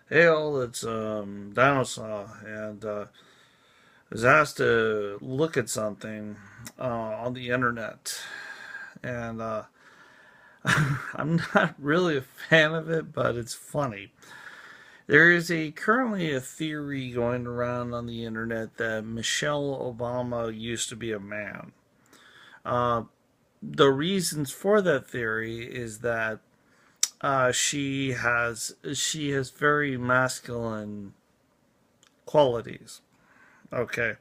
Hey all, it's Dinosaur, and was asked to look at something on the internet, and I'm not really a fan of it, but it's funny. There is currently a theory going around on the internet that Michelle Obama used to be a man. Uh, the reasons for that theory is that she has very masculine qualities. Okay.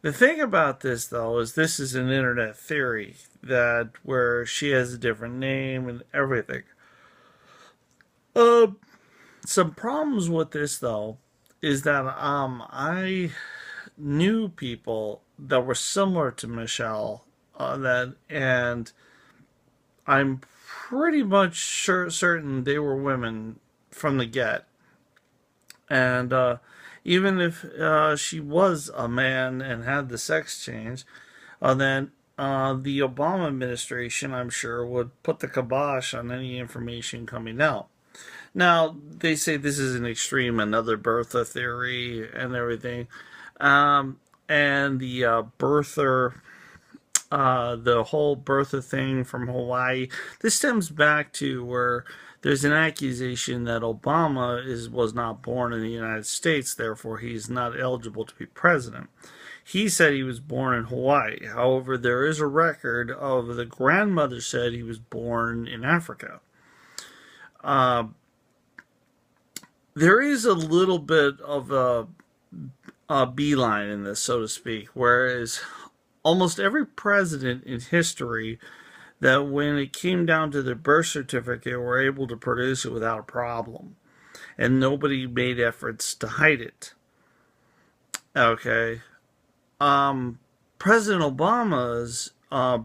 The thing about this, though, is this is an internet theory that where she has a different name and everything. Uh, some problems with this, though, is that I knew people that were similar to Michelle, that, and I'm pretty much certain they were women from the get, and even if she was a man and had the sex change, then the Obama administration, I'm sure, would put the kibosh on any information coming out. Now, they say this is an extreme, another birther theory and everything. And the whole birther thing from Hawaii, this stems back to where there's an accusation that Obama was not born in the United States, therefore he's not eligible to be president. He said he was born in Hawaii. However, there is a record of the grandmother said he was born in Africa. Uh, there is a little bit of a beeline in this, so to speak, whereas almost every president in history that when it came down to their birth certificate were able to produce it without a problem. And nobody made efforts to hide it. Okay. President Obama's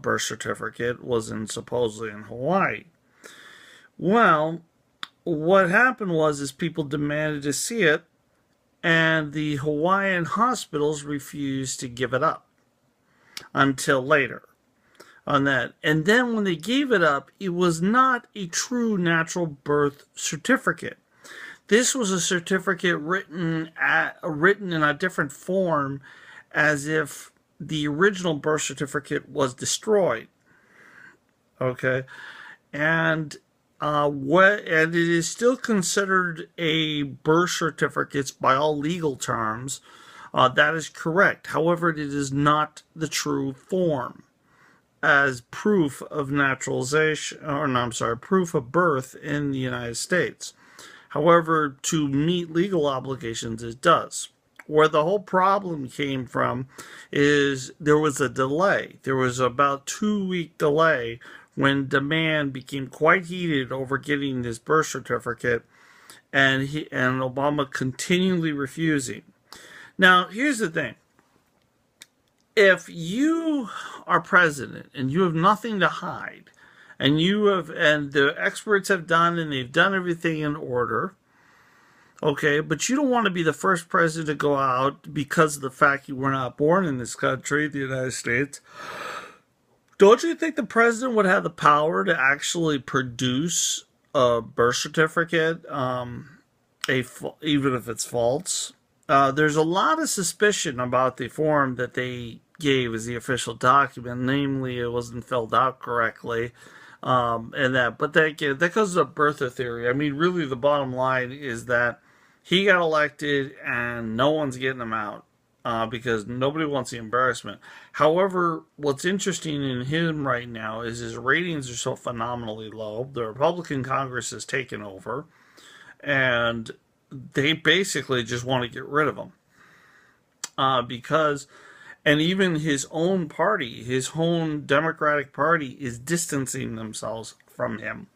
birth certificate was supposedly in Hawaii. Well, what happened was people demanded to see it, and the Hawaiian hospitals refused to give it up until later on that. And then when they gave it up, it was not a true natural birth certificate. This was a certificate written in a different form, as if the original birth certificate was destroyed. Okay, and and it is still considered a birth certificate by all legal terms. That is correct. However, it is not the true form as proof of naturalization, or no, I'm sorry, proof of birth in the United States. However, to meet legal obligations, it does. Where the whole problem came from is there was a delay. There was about 2 week delay when demand became quite heated over getting this birth certificate, and Obama continually refusing. Now, here's the thing. If you are president and you have nothing to hide, and the experts have done and they've done everything in order, okay, but you don't want to be the first president to go out because of the fact you were not born in this country, the United States. Don't you think the president would have the power to actually produce a birth certificate, even if it's false? There's a lot of suspicion about the form that they gave as the official document. Namely, it wasn't filled out correctly, and that. But that goes to birther theory. I mean, really, the bottom line is that he got elected, and no one's getting him out. Because nobody wants the embarrassment. However, what's interesting in him right now is his ratings are so phenomenally low. The Republican Congress has taken over, and they basically just want to get rid of him. And even his own party, his own Democratic Party, is distancing themselves from him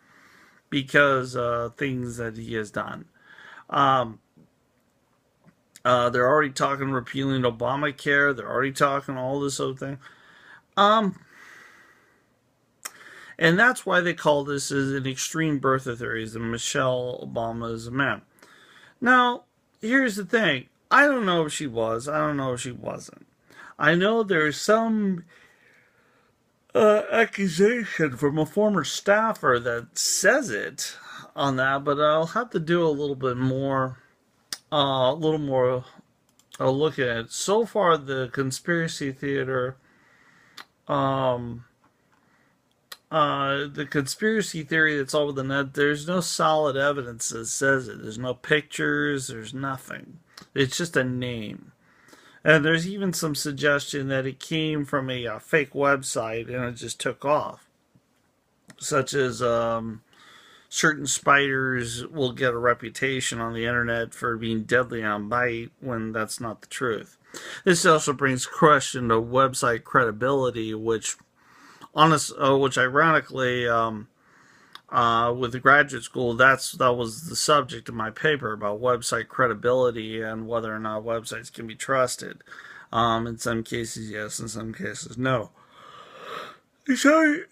because things that he has done. They're already talking repealing Obamacare. They're already talking all this other thing. And that's why they call this as an extreme birther theory, that Michelle Obama is a man. Now, here's the thing. I don't know if she was. I don't know if she wasn't. I know there's some accusation from a former staffer that says it. on that, but I'll have to do a little bit more, a little more. I'll look at it. So far, the conspiracy theater, um, the conspiracy theory that's all over the net. There's no solid evidence that says it. There's no pictures. There's nothing. It's just a name. And there's even some suggestion that it came from a fake website and it just took off, such as certain spiders will get a reputation on the internet for being deadly on bite when that's not the truth. This also brings question to website credibility, which ironically, with the graduate school, that was the subject of my paper about website credibility and whether or not websites can be trusted. In some cases, yes. In some cases, no. Sorry,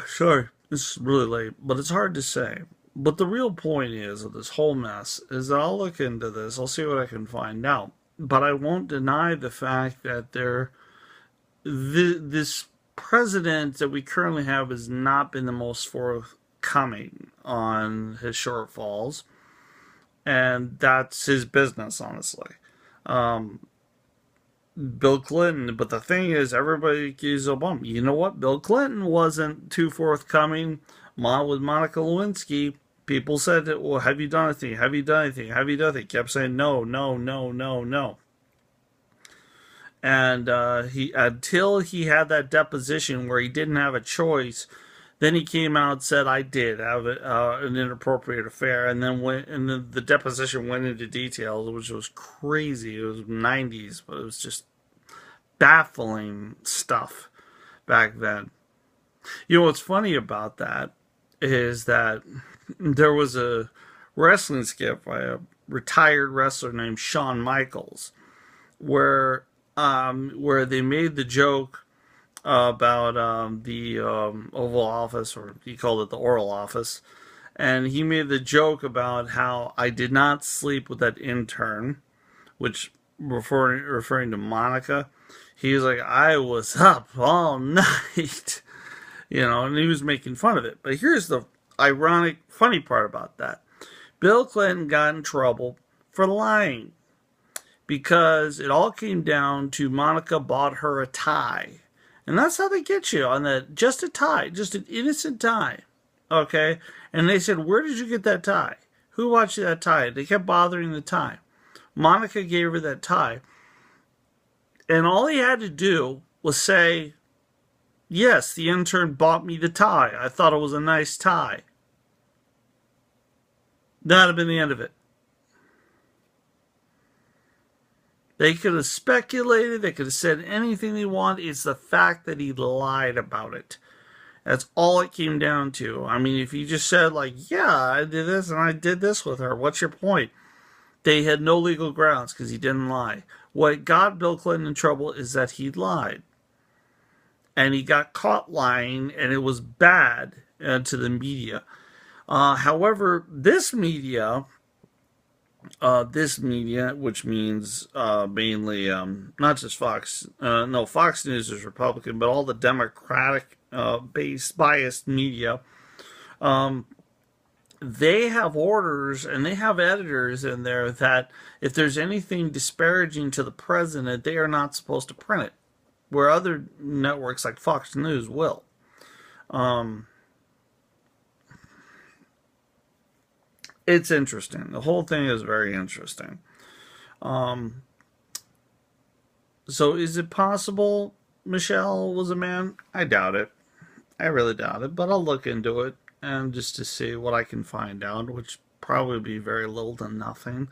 sorry. It's really late, but it's hard to say. But the real point is of this whole mess is that I'll look into this. I'll see what I can find out. But I won't deny the fact that this president that we currently have has not been the most forthcoming on his shortfalls, and that's his business, honestly. Bill Clinton, but the thing is, everybody accuses Obama. You know what? Bill Clinton wasn't too forthcoming. With Monica Lewinsky, people said, well, have you done anything? Have you done anything? Have you done anything? He kept saying no, no, no, no, no. And until he had that deposition where he didn't have a choice, then he came out and said, I did have an inappropriate affair. And then the deposition went into details, which was crazy. It was 90s, but it was just baffling stuff back then. You know what's funny about that is that there was a wrestling skit by a retired wrestler named Shawn Michaels where they made the joke about the Oval Office, or he called it the Oral Office, and he made the joke about how I did not sleep with that intern, which referring to Monica. He was like, I was up all night, and he was making fun of it. But here's the ironic, funny part about that. Bill Clinton got in trouble for lying because it all came down to Monica bought her a tie. And that's how they get you on that. Just a tie, just an innocent tie. Okay? And they said, where did you get that tie? Who bought you that tie? They kept bothering the tie. Monica gave her that tie. And all he had to do was say, yes, the intern bought me the tie. I thought it was a nice tie. That would have been the end of it. They could have speculated. They could have said anything they want. It's the fact that he lied about it. That's all it came down to. I mean, if he just said, like, yeah, I did this and I did this with her, what's your point? They had no legal grounds because he didn't lie. What got Bill Clinton in trouble is that he lied. And he got caught lying, and it was bad to the media. However, this media, which means mainly not just Fox, Fox News is Republican, but all the Democratic biased media, they have orders and they have editors in there that if there's anything disparaging to the president, they are not supposed to print it, where other networks like Fox News will. It's interesting. The whole thing is very interesting. So is it possible Michelle was a man? I doubt it. I really doubt it, but I'll look into it and just to see what I can find out, which probably be very little to nothing.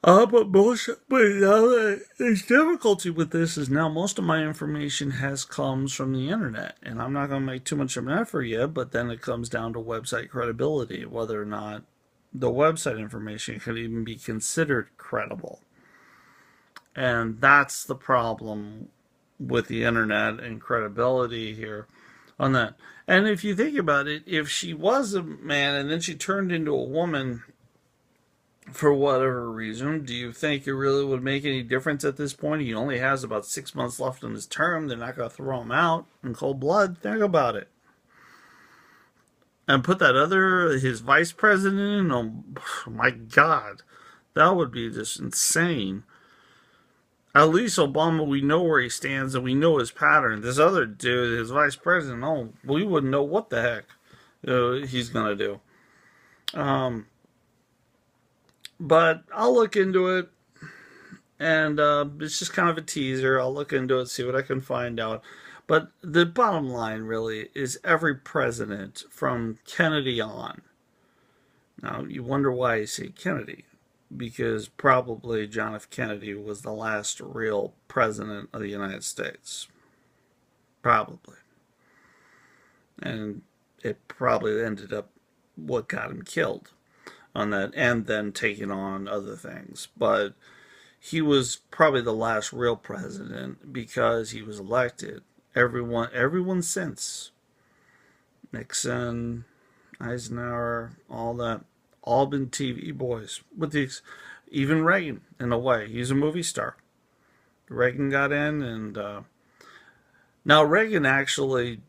But the difficulty with this is now most of my information comes from the internet, and I'm not going to make too much of an effort yet, but then it comes down to website credibility, whether or not the website information can even be considered credible. And that's the problem with the internet and credibility here on that. And if you think about it, if she was a man and then she turned into a woman for whatever reason, do you think it really would make any difference at this point? He only has about 6 months left in his term. They're not going to throw him out in cold blood. Think about it. and put that other, his vice president in. Oh my God, that would be just insane. At least Obama, we know where he stands and we know his pattern. This other dude, his vice president, oh, we wouldn't know what the heck he's gonna do. Um, but I'll look into it, and it's just kind of a teaser. I'll look into it, see what I can find out. But the bottom line really is every president from Kennedy on. Now, you wonder why I say Kennedy. Because probably John F. Kennedy was the last real president of the United States. Probably. And it probably ended up what got him killed on that, and then taking on other things. But he was probably the last real president because he was elected. Everyone since Nixon, Eisenhower, all that, all been TV boys. With the even Reagan, in a way, he's a movie star. Reagan got in, and now Reagan actually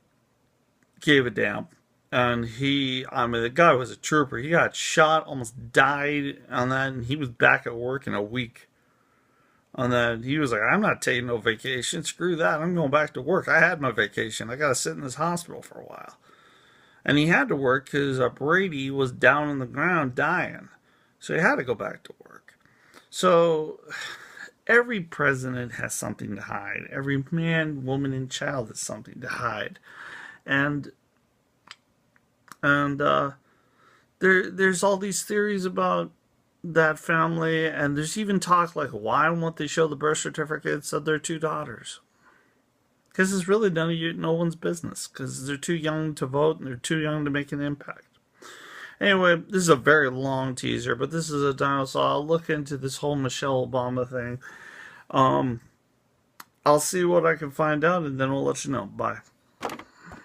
gave a damn. And I mean, the guy was a trooper. He got shot, almost died on that, and he was back at work in a week. On that, he was like, I'm not taking no vacation. Screw that. I'm going back to work. I had my vacation. I got to sit in this hospital for a while. And he had to work because Brady was down on the ground dying. So he had to go back to work. So every president has something to hide. Every man, woman, and child has something to hide. And there's all these theories about that family, and there's even talk like, why won't they show the birth certificates of their two daughters? Because it's really no one's business, because they're too young to vote and they're too young to make an impact. Anyway, this is a very long teaser, but this is a dinosaur. I'll look into this whole Michelle Obama thing. I'll see what I can find out, and then we'll let you know. Bye.